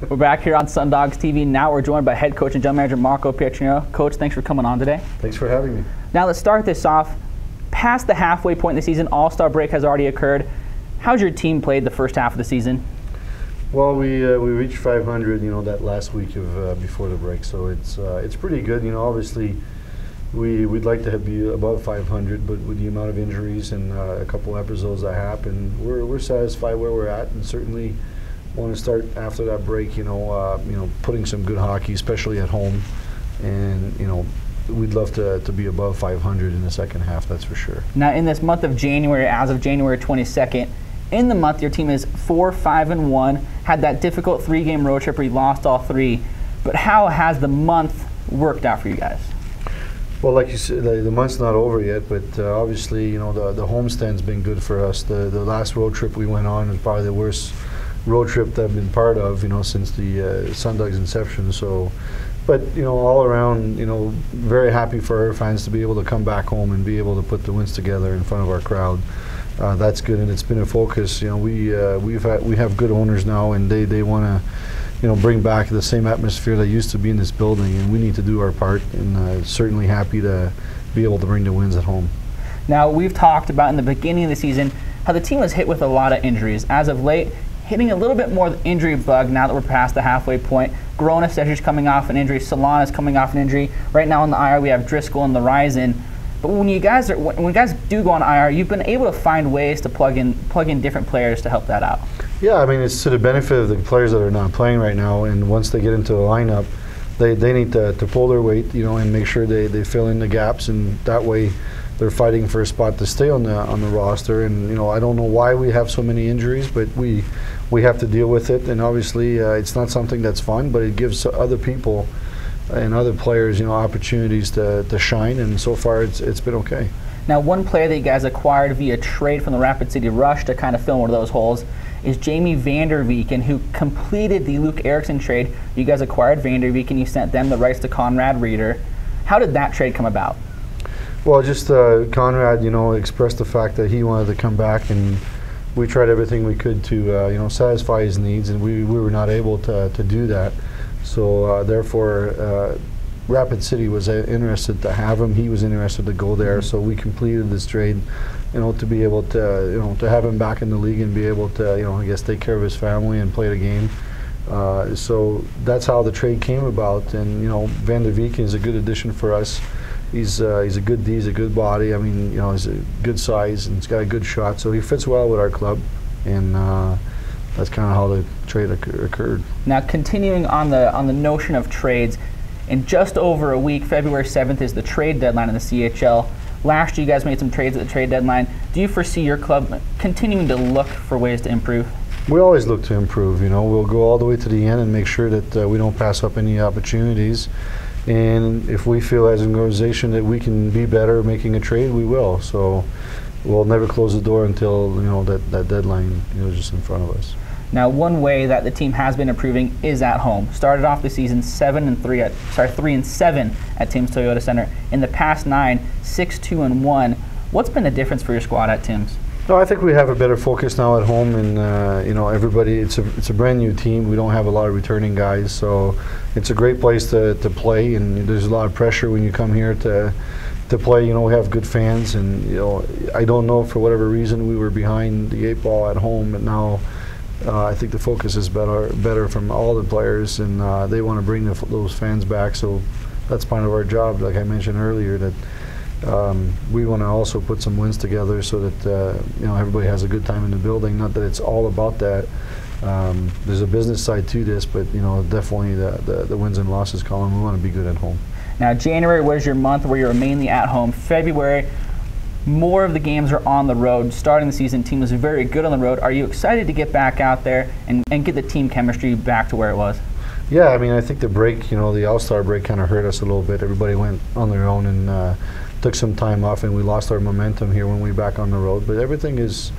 We're back here on SundogsTV. Now we're joined by head coach and general manager Marco Pietrino. Coach, thanks for coming on today. Thanks for having me. Now let's start this off. Past the halfway point in the season, All-Star break has already occurred. How's your team played the first half of the season? Well, we reached 500, that last week of before the break, so it's pretty good. Obviously, we'd like to be above 500, but with the amount of injuries and a couple episodes that happened, we're satisfied where we're at, and certainly want to start after that break. Putting some good hockey, especially at home, and we'd love to be above 500 in the second half. That's for sure. Now, in this month of January, as of January 22nd, in the month your team is 4-5-1. Had that difficult 3-game road trip where you lost all 3. But how has the month worked out for you guys? Well, like you said, the month's not over yet, but obviously, the homestand's been good for us. The last road trip we went on is probably the worst road trip that I've been part of, since the Sundogs inception. So, but all around, very happy for our fans to be able to come back home and be able to put the wins together in front of our crowd. That's good, and it's been a focus. We have good owners now, and they want to bring back the same atmosphere that used to be in this building, and we need to do our part, and certainly happy to be able to bring the wins at home. Now, we've talked about in the beginning of the season how the team was hit with a lot of injuries. As of late, hitting a little bit more of the injury bug now that we're past the halfway point. Grona is coming off an injury. Solana is coming off an injury. Right now on the IR, we have Driscoll and the Horizon. But when you guys do go on IR, you've been able to find ways to plug in different players to help that out. Yeah, I mean, it's to the benefit of the players that are not playing right now, and once they get into the lineup, they need to pull their weight, and make sure they fill in the gaps, and that way they're fighting for a spot to stay on the roster. And I don't know why we have so many injuries, but we have to deal with it. And obviously, it's not something that's fun, but it gives other people and other players, opportunities to shine, and so far it's been okay. Now, one player that you guys acquired via trade from the Rapid City Rush to kind of fill one of those holes is Jamie Vanderveken, who completed the Luke Erickson trade. You guys acquired Vanderveken, you sent them the rights to Conrad Reeder. How did that trade come about? Well, just Conrad, expressed the fact that he wanted to come back, and we tried everything we could to, satisfy his needs, and we were not able to do that. So therefore, Rapid City was interested to have him. He was interested to go there. So we completed this trade, to be able to, to have him back in the league and be able to, I guess, take care of his family and play the game. So that's how the trade came about. And Vanderveken is a good addition for us. He's a good D, he's a good body. I mean, he's a good size and he's got a good shot. So he fits well with our club, and that's kind of how the trade occurred. Now, continuing on the notion of trades, in just over a week, February 7th is the trade deadline in the CHL. Last year, you guys made some trades at the trade deadline. Do you foresee your club continuing to look for ways to improve? We always look to improve. We'll go all the way to the end and make sure that we don't pass up any opportunities. And if we feel as an organization that we can be better making a trade, we will. So we'll never close the door until that deadline is just in front of us. Now, one way that the team has been improving is at home. Started off the season 3-7 at Tim's Toyota Center. In the past 9, 6-2-1. What's been the difference for your squad at Tim's? No, I think we have a better focus now at home, and everybody. It's a brand new team. We don't have a lot of returning guys, so it's a great place to play. And there's a lot of pressure when you come here to play. We have good fans, and I don't know, for whatever reason we were behind the 8 ball at home, but now I think the focus is better from all the players, and they want to bring those fans back. So that's part of our job, like I mentioned earlier, that we want to also put some wins together so that everybody has a good time in the building. Not that it's all about that. There's a business side to this, but definitely the wins and losses column. We want to be good at home. Now, January was your month where you're mainly at home. February, more of the games are on the road. Starting the season, team was very good on the road. Are you excited to get back out there and get the team chemistry back to where it was? Yeah, I mean, I think the break, the All-Star break kind of hurt us a little bit. Everybody went on their own and took some time off, and we lost our momentum here when we back on the road. But everything is,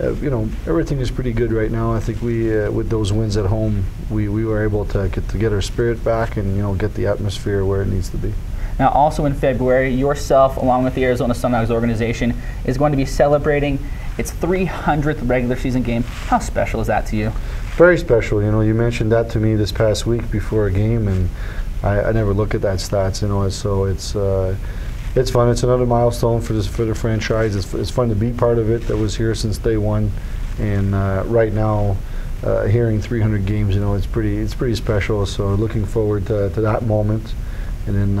everything is pretty good right now. I think we, with those wins at home, we were able to get our spirit back and get the atmosphere where it needs to be. Now, also in February, yourself, along with the Arizona Sundogs organization, is going to be celebrating its 300th regular season game. How special is that to you? Very special. You know, you mentioned that to me this past week before a game, and I never look at that stats. You know, so it's fun. It's another milestone for the franchise. It's fun to be part of it. That was here since day one, and right now, hearing 300 games, you know, it's pretty special. So looking forward to that moment, and then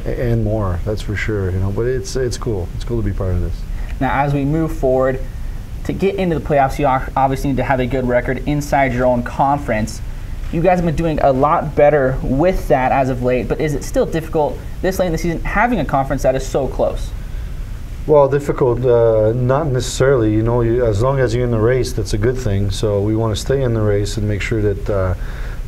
and more. That's for sure. You know, but it's cool. It's cool to be part of this. Now, as we move forward, to get into the playoffs, you obviously need to have a good record inside your own conference. You guys have been doing a lot better with that as of late, but is it still difficult this late in the season having a conference that is so close? Well, difficult, not necessarily. You know, as long as you're in the race, that's a good thing. So we want to stay in the race and make sure that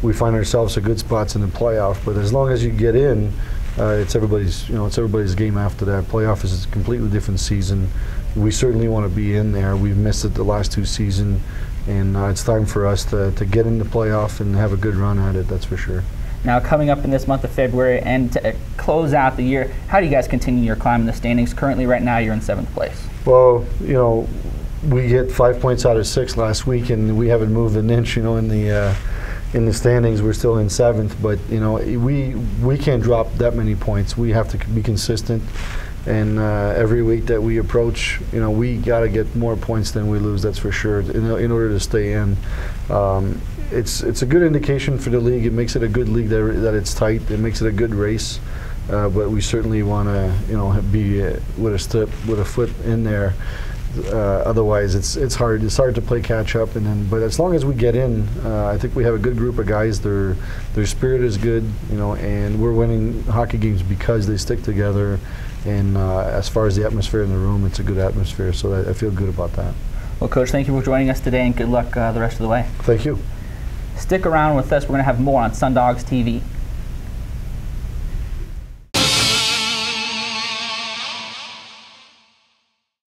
we find ourselves at good spots in the playoff. But as long as you get in, it's everybody's game after that. Playoff is a completely different season. We certainly want to be in there. We've missed it the last 2 seasons, and it's time for us to get in the playoff and have a good run at it, that's for sure. Now, coming up in this month of February and to close out the year, how do you guys continue your climb in the standings? Currently, right now, you're in 7th place. Well, you know, we hit 5 points out of 6 last week, and we haven't moved an inch, you know, in the standings. We're still in 7th, but, you know, we can't drop that many points. We have to be consistent. And every week that we approach, you know, we got to get more points than we lose. That's for sure. In order to stay in, it's a good indication for the league. It makes it a good league that it's tight. It makes it a good race. But we certainly want to, you know, be with a foot in there. Otherwise, it's hard. It's hard to play catch up. But as long as we get in, I think we have a good group of guys. Their spirit is good, you know, and we're winning hockey games because they stick together. And as far as the atmosphere in the room, it's a good atmosphere, so I feel good about that. Well, Coach, thank you for joining us today, and good luck the rest of the way. Thank you. Stick around with us. We're going to have more on SundogsTV.